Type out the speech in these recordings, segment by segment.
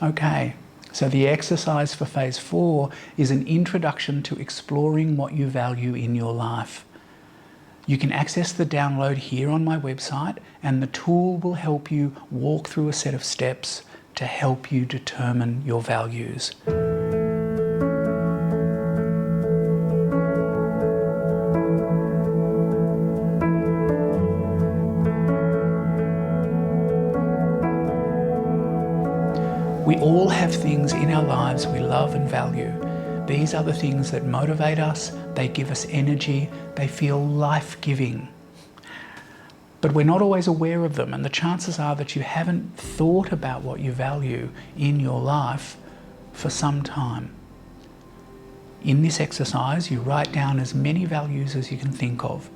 Okay, so the exercise for phase 4 is an introduction to exploring what you value in your life. You can access the download here on my website, and the tool will help you walk through a set of steps to help you determine your values. We all have things in our lives we love and value. These are the things that motivate us, they give us energy, they feel life-giving. But we're not always aware of them, and the chances are that you haven't thought about what you value in your life for some time. In this exercise, you write down as many values as you can think of.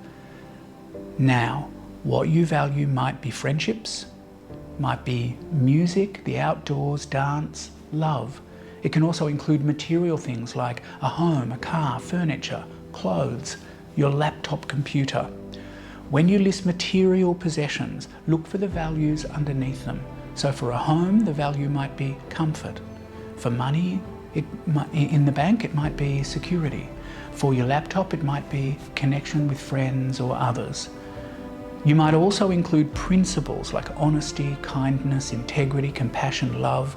Now, what you value might be friendships, might be music, the outdoors, dance, love. It can also include material things like a home, a car, furniture, clothes, your laptop computer. When you list material possessions, look for the values underneath them. So for a home, the value might be comfort. For money, in the bank, it might be security. For your laptop, it might be connection with friends or others. You might also include principles like honesty, kindness, integrity, compassion, love.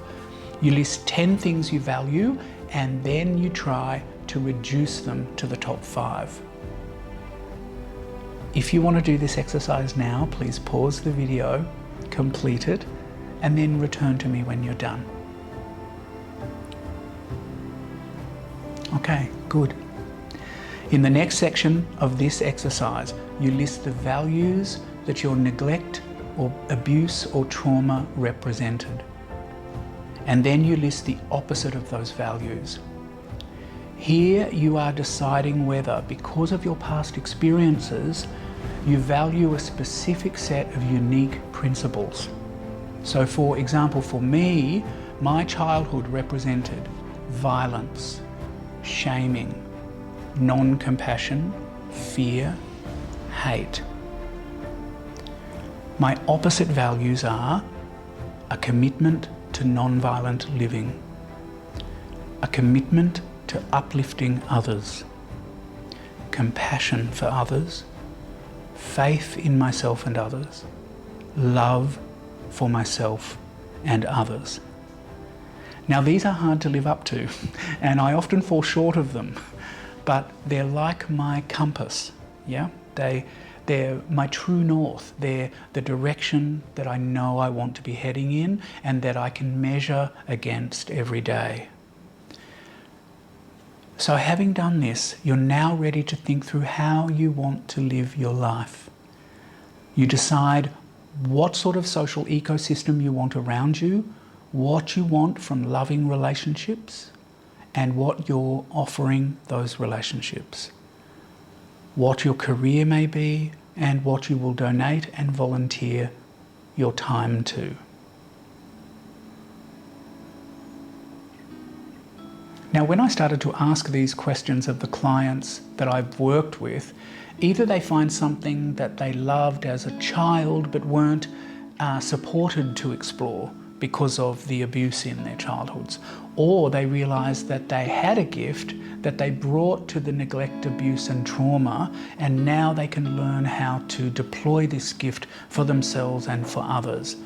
You list 10 things you value, and then you try to reduce them to the top 5. If you want to do this exercise now, please pause the video, complete it, and then return to me when you're done. Okay, good. In the next section of this exercise, you list the values that your neglect or abuse or trauma represented. And then you list the opposite of those values. Here you are deciding whether, because of your past experiences, you value a specific set of unique principles. So for example, for me, my childhood represented violence, shaming, non-compassion, fear, hate. My opposite values are a commitment to non-violent living, a commitment to uplifting others, compassion for others, faith in myself and others, love for myself and others. Now these are hard to live up to, and I often fall short of them. But they're like my compass, yeah? They're my true north. They're the direction that I know I want to be heading in and that I can measure against every day. So having done this, you're now ready to think through how you want to live your life. You decide what sort of social ecosystem you want around you, what you want from loving relationships, and what you're offering those relationships. What your career may be, and what you will donate and volunteer your time to. Now, when I started to ask these questions of the clients that I've worked with, either they find something that they loved as a child but weren't supported to explore because of the abuse in their childhoods, or they realized that they had a gift that they brought to the neglect, abuse and trauma, and now they can learn how to deploy this gift for themselves and for others.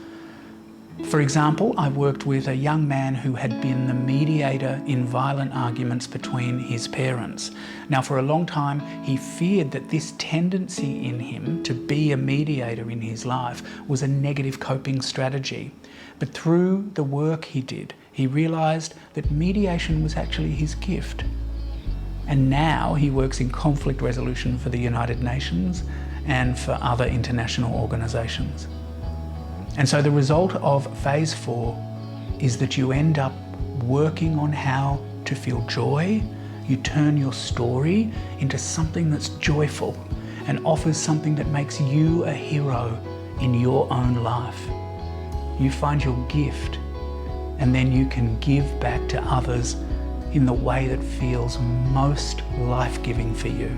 For example, I worked with a young man who had been the mediator in violent arguments between his parents. Now, for a long time, he feared that this tendency in him to be a mediator in his life was a negative coping strategy. But through the work he did, he realized that mediation was actually his gift. And now he works in conflict resolution for the United Nations and for other international organizations. And so the result of phase 4 is that you end up working on how to feel joy. You turn your story into something that's joyful and offers something that makes you a hero in your own life. You find your gift, and then you can give back to others in the way that feels most life-giving for you.